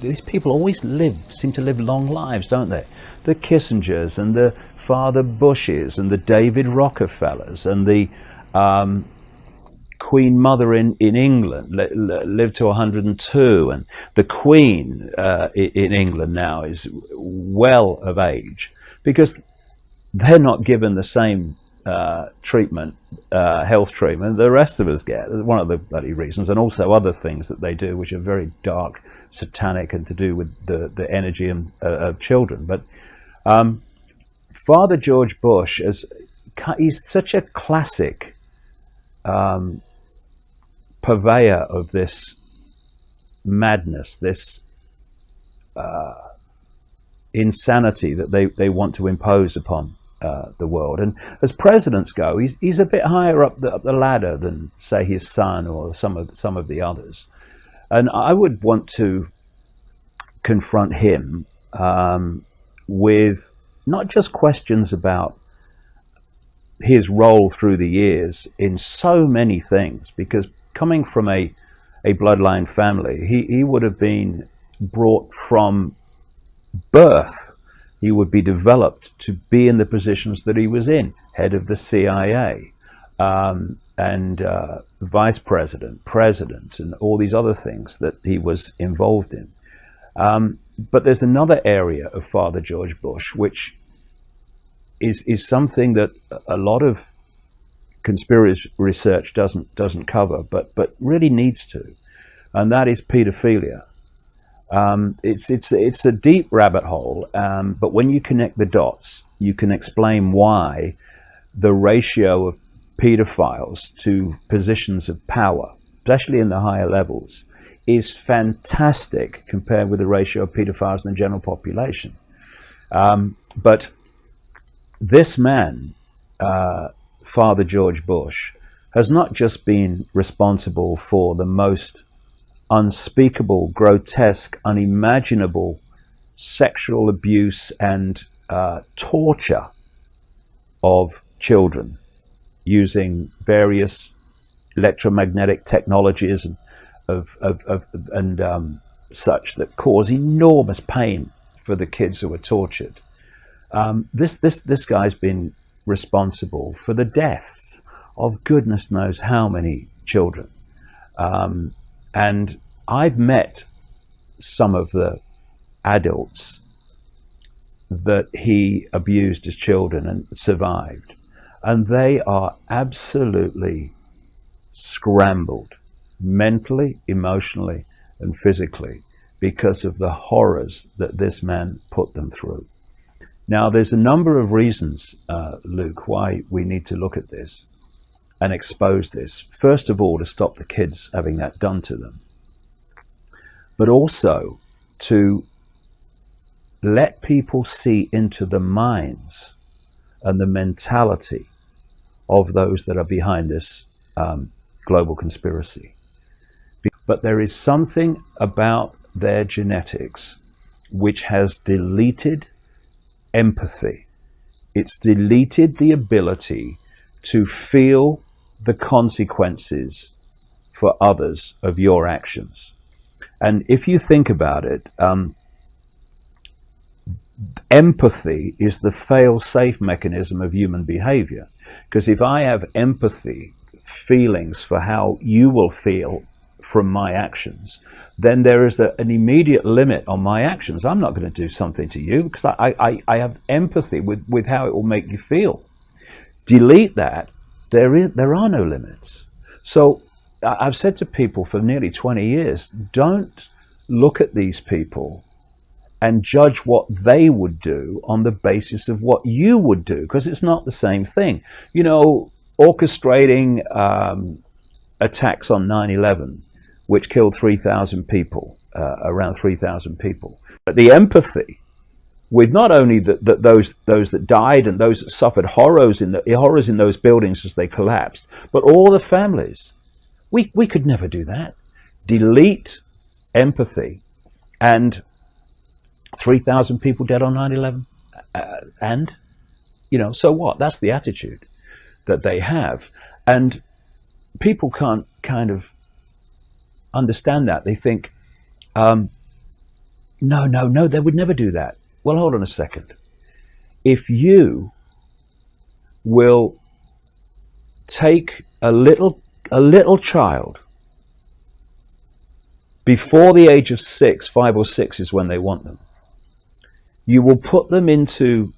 these people always seem to live long lives, don't they? The Kissingers and the Father Bushes and the David Rockefellers and the Queen Mother in England lived to 102, and the Queen in England now is well of age, because they're not given the same treatment, health treatment the rest of us get. One of the bloody reasons, and also other things that they do which are very dark, satanic, and to do with the energy of children. But Father George Bush, he's such a classic purveyor of this madness, this insanity that they want to impose upon the world. And as presidents go, he's a bit higher up the ladder than, say, his son or some of the others. And I would want to confront him with not just questions about his role through the years in so many things, because coming from a bloodline family, he would have been brought from birth. He would be developed to be in the positions that he was in, head of the CIA, and vice president, president, and all these other things that he was involved in. But there's another area of Father George Bush which is something that a lot of conspiracy research doesn't cover, but really needs to, and that is pedophilia. It's a deep rabbit hole, but when you connect the dots, you can explain why the ratio of pedophiles to positions of power, especially in the higher levels, is fantastic compared with the ratio of pedophiles in the general population. But this man, Father George Bush, has not just been responsible for the most unspeakable, grotesque, unimaginable sexual abuse and torture of children using various electromagnetic technologies and such that cause enormous pain for the kids who are tortured. This guy's been responsible for the deaths of goodness knows how many children. And I've met some of the adults that he abused as children and survived, and they are absolutely scrambled mentally, emotionally, and physically because of the horrors that this man put them through. Now, there's a number of reasons, Luke, why we need to look at this and expose this. First of all, to stop the kids having that done to them, but also to let people see into the minds and the mentality of those that are behind this global conspiracy. But there is something about their genetics which has deleted empathy. It's deleted the ability to feel the consequences for others of your actions. And if you think about it, empathy is the fail-safe mechanism of human behavior. Because if I have empathy, feelings for how you will feel from my actions, then there is an immediate limit on my actions. I'm not going to do something to you because I have empathy with how it will make you feel. Delete that, there are no limits. So I've said to people for nearly 20 years, don't look at these people and judge what they would do on the basis of what you would do, because it's not the same thing. You know, orchestrating attacks on 9/11, which killed 3,000 people, around 3,000 people. But the empathy with not only those that died and those that suffered horrors in those buildings as they collapsed, but all the families. We could never do that. Delete empathy. And 3,000 people dead on 9/11, and, you know, so what? That's the attitude that they have. And people can't kind of understand that. They think, No, no, no, they would never do that. Well, hold on a second. If you will take a little child before the age of 6, 5 or 6 is when they want them, you will put them into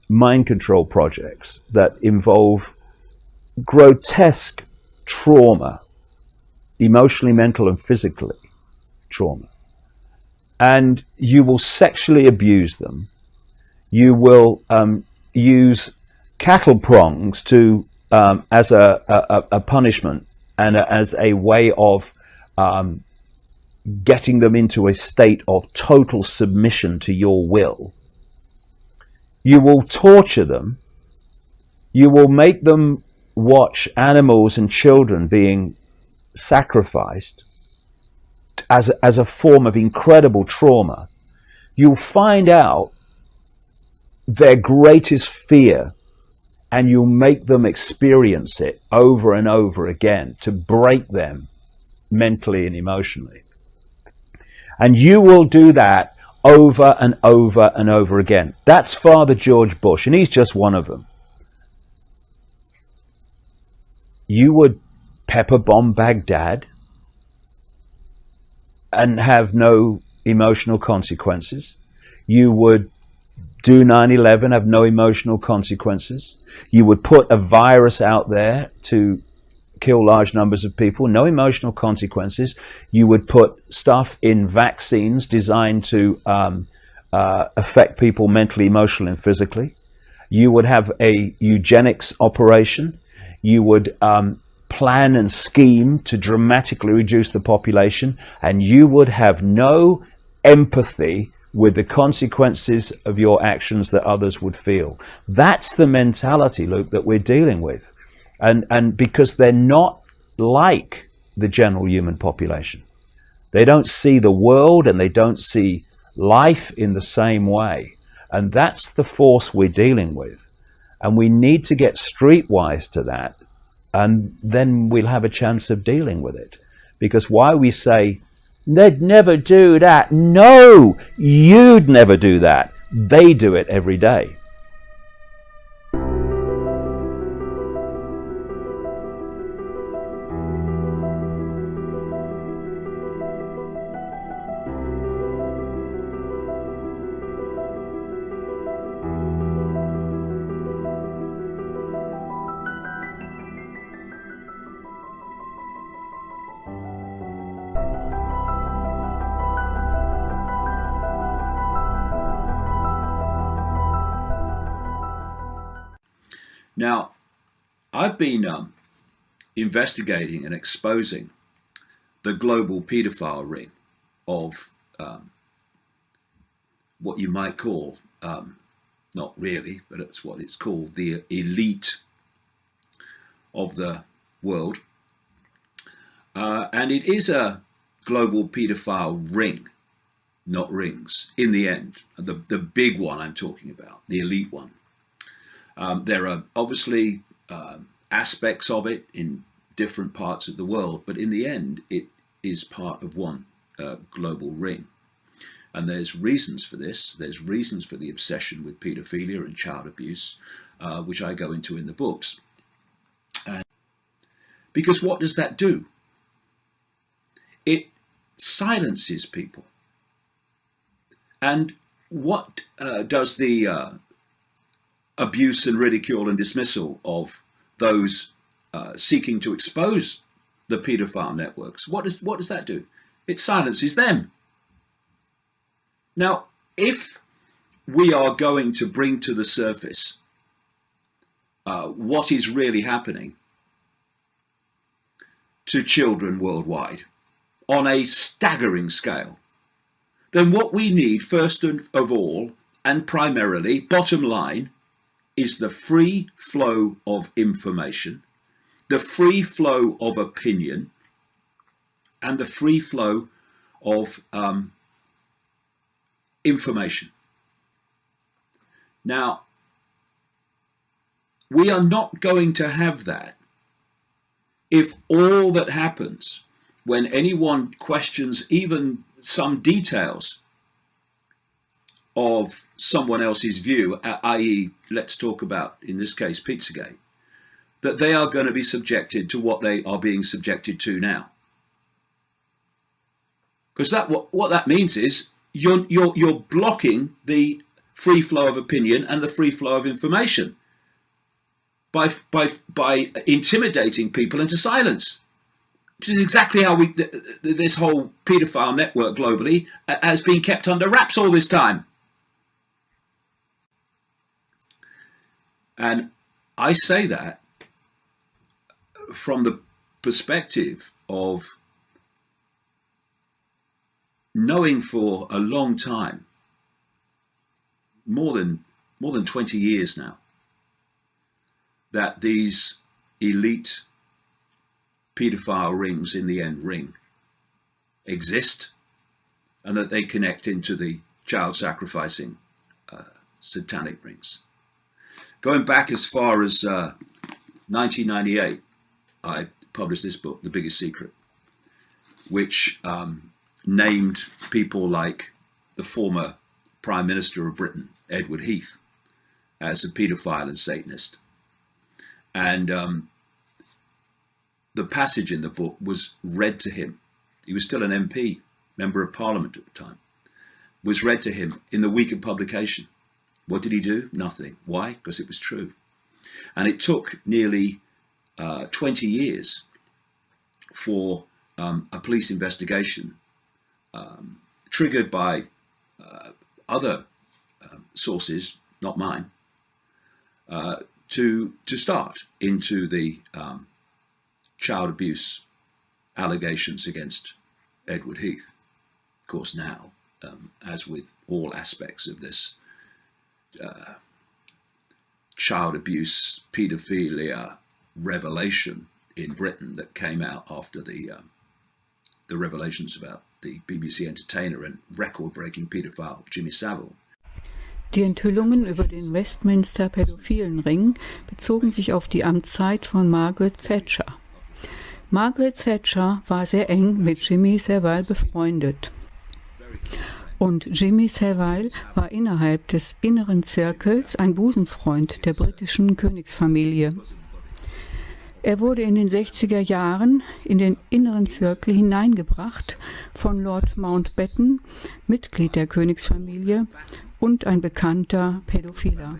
mind control projects that involve grotesque trauma, emotionally, mental, and physically trauma. And you will sexually abuse them. You will use cattle prongs to as a punishment and as a way of getting them into a state of total submission to your will. You will torture them. You will make them watch animals and children being sacrificed as a form of incredible trauma. You'll find out their greatest fear, and you'll make them experience it over and over again to break them mentally and emotionally. And you will do that over and over and over again. That's Father George Bush, and he's just one of them. You would pepper bomb Baghdad and have no emotional consequences. You would do 9/11, have no emotional consequences. You would put a virus out there to kill large numbers of people, no emotional consequences. You would put stuff in vaccines designed to affect people mentally, emotionally, and physically. You would have a eugenics operation. You would plan and scheme to dramatically reduce the population, and you would have no empathy with the consequences of your actions that others would feel. That's the mentality, Luke, that we're dealing with. And because they're not like the general human population. They don't see the world and they don't see life in the same way. And that's the force we're dealing with. And we need to get streetwise to that, and then we'll have a chance of dealing with it. Because why we say, they'd never do that. No, you'd never do that. They do it every day. Now, I've been investigating and exposing the global paedophile ring of what you might call, not really, but it's what it's called, the elite of the world. And it is a global paedophile ring, not rings, in the end. The big one I'm talking about, the elite one. There are obviously aspects of it in different parts of the world, but in the end, it is part of one global ring. And there's reasons for this. There's reasons for the obsession with paedophilia and child abuse, which I go into in the books. Because what does that do? It silences people. And what does the abuse and ridicule and dismissal of those seeking to expose the paedophile networks, what does that do? It silences them. Now, if we are going to bring to the surface what is really happening to children worldwide on a staggering scale, then what we need first of all, and primarily, bottom line, is the free flow of information, the free flow of opinion, and the free flow of information. Now, we are not going to have that if all that happens when anyone questions even some details of someone else's view, i.e., let's talk about, in this case, Pizzagate, that they are going to be subjected to what they are being subjected to now. Because what that means is you're blocking the free flow of opinion and the free flow of information by intimidating people into silence, which is exactly how this whole paedophile network globally has been kept under wraps all this time. And I say that from the perspective of knowing for a long time, more than 20 years now, that these elite paedophile rings in the end ring exist, and that they connect into the child sacrificing satanic rings. Going back as far as 1998, I published this book, The Biggest Secret, which named people like the former Prime Minister of Britain, Edward Heath, as a paedophile and Satanist. And the passage in the book was read to him. He was still an MP, Member of Parliament at the time. Was read to him in the week of publication. What did he do? Nothing. Why? Because it was true. And it took nearly 20 years for a police investigation triggered by other sources, not mine, to start into the child abuse allegations against Edward Heath. Of course, now, as with all aspects of this child abuse, paedophilia revelation in Britain that came out after the revelations about the BBC entertainer and record-breaking paedophile Jimmy Savile. Die Enthüllungen über den Westminster-pädophilen Ring bezogen sich auf die Amtszeit von Margaret Thatcher. Margaret Thatcher war sehr eng mit Jimmy Savile befreundet. Und Jimmy Savile war innerhalb des inneren Zirkels ein Busenfreund der britischen Königsfamilie. Er wurde in den 60er Jahren in den inneren Zirkel hineingebracht von Lord Mountbatten, Mitglied der Königsfamilie und ein bekannter Pädophiler.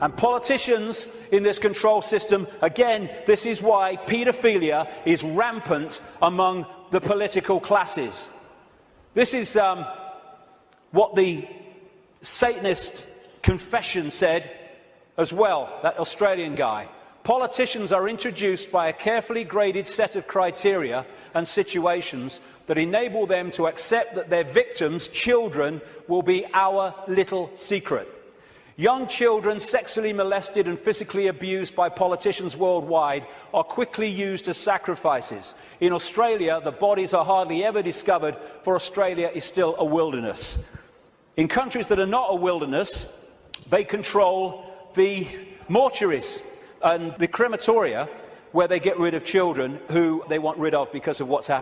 And politicians in this control system, again, this is why paedophilia is rampant among the political classes. This is what the Satanist confession said as well, that Australian guy. Politicians are introduced by a carefully graded set of criteria and situations that enable them to accept that their victims, children, will be our little secret. Young children sexually molested and physically abused by politicians worldwide are quickly used as sacrifices. In Australia, the bodies are hardly ever discovered, for Australia is still a wilderness. In countries that are not a wilderness, they control the mortuaries and the crematoria where they get rid of children who they want rid of because of what's happened.